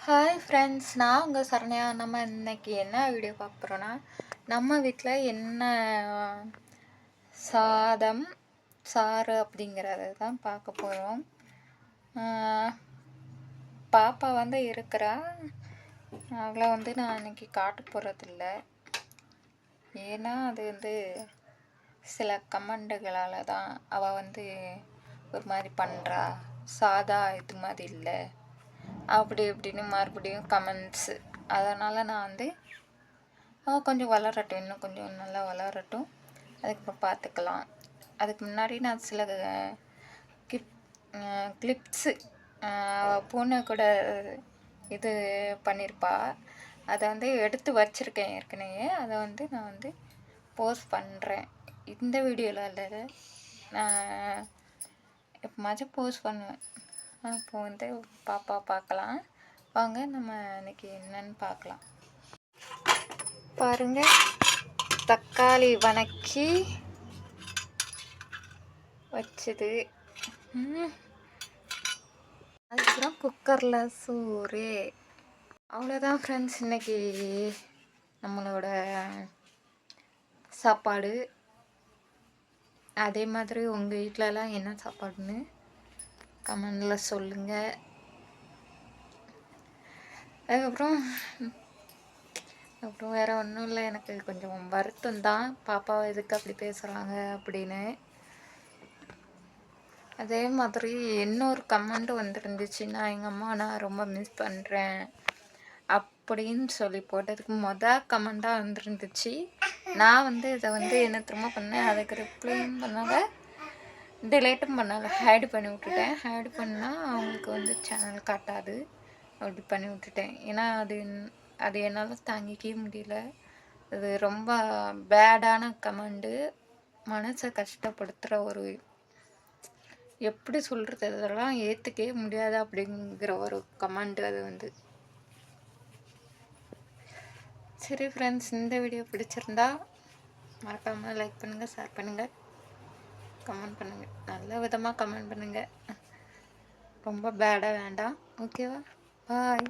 Hi friends, நான் உங்கள் சரண்யா. நம்ம இன்னைக்கு என்ன வீடியோ பார்க்க போகிறோன்னா, நம்ம வீட்டில் என்ன சாதம் சாறு அப்படிங்கிறத தான் பார்க்க போகிறோம். பாப்பா இருக்கிறா, அவளை நான் இன்னைக்கு காட்ட போகிறதில்ல. ஏன்னா அது சில கமெண்டுகளால் தான் அவள் ஒரு மாதிரி பண்ணுறா, சாதா இது மாதிரி இல்லை அப்படி இப்படின்னு மறுபடியும் கமெண்ட்ஸு. அதனால் நான் அவள் கொஞ்சம் வளரட்டும், இன்னும் கொஞ்சம் நல்லா வளரட்டும், அதுக்கப்புறம் பார்த்துக்கலாம். அதுக்கு முன்னாடி நான் சில கிளிப்ஸு பூனை கூட இது பண்ணியிருப்பா, அதை எடுத்து வச்சுருக்கேன் ஏற்கனவே. அதை நான் போஸ்ட் பண்ணுறேன். இந்த வீடியோவில் இல்லை, நான் எப்போமாச்சும் போஸ்ட் பண்ணுவேன். அப்போ பாப்பா பார்க்கலாம். வாங்க நம்ம இன்னைக்கு என்னன்னு பார்க்கலாம். பாருங்க, தக்காளி வதக்கி வச்சது, அதுக்கப்புறம் குக்கரில் சோறு. அவ்வளோதான் ஃப்ரெண்ட்ஸ், இன்னைக்கு நம்மளோட சாப்பாடு. அதே மாதிரி உங்கள் வீட்டிலலாம் என்ன சாப்பாடுன்னு கமெண்டில் சொல்லுங்கள். அதுக்கப்புறம் வேறு ஒன்றும் இல்லை, எனக்கு கொஞ்சம் வருத்தம் தான், பாப்பாவை எதுக்கு அப்படி பேசுகிறாங்க அப்படின்னு. அதே மாதிரி இன்னொரு கமெண்ட் வந்துருந்துச்சு, நான் எங்கள் அம்மா நான் ரொம்ப மிஸ் பண்ணுறேன் அப்படின்னு சொல்லி போட்டதுக்கு கமெண்ட்டாக வந்துருந்துச்சு. நான் இதை என்ன திரும்ப பண்ணேன், அதுக்கு ரிப்ளையும் பண்ணாங்க, டிலேட்டும் பண்ணாங்க, ஹைடு பண்ணி விட்டுட்டேன். ஹைடு பண்ணால் அவங்களுக்கு சேனல் காட்டாது, அப்படி பண்ணி விட்டுட்டேன். ஏன்னா அது என்னால் தாங்கிக்கவே முடியல. அது ரொம்ப பேடான கமெண்டு, மனசை கஷ்டப்படுத்துகிற ஒரு, எப்படி சொல்கிறது, அதெல்லாம் ஏற்றுக்கவே முடியாது அப்படிங்கிற ஒரு கமெண்டு அது. சரி ஃப்ரெண்ட்ஸ், இந்த வீடியோ பிடிச்சிருந்தா மறக்காமல் லைக் பண்ணுங்கள், ஷேர் பண்ணுங்கள், கமெண்ட் பண்ணுங்கள். நல்ல விதமாக கமெண்ட் பண்ணுங்கள், ரொம்ப பேடாக வேண்டாம். ஓகேவா? பாய்.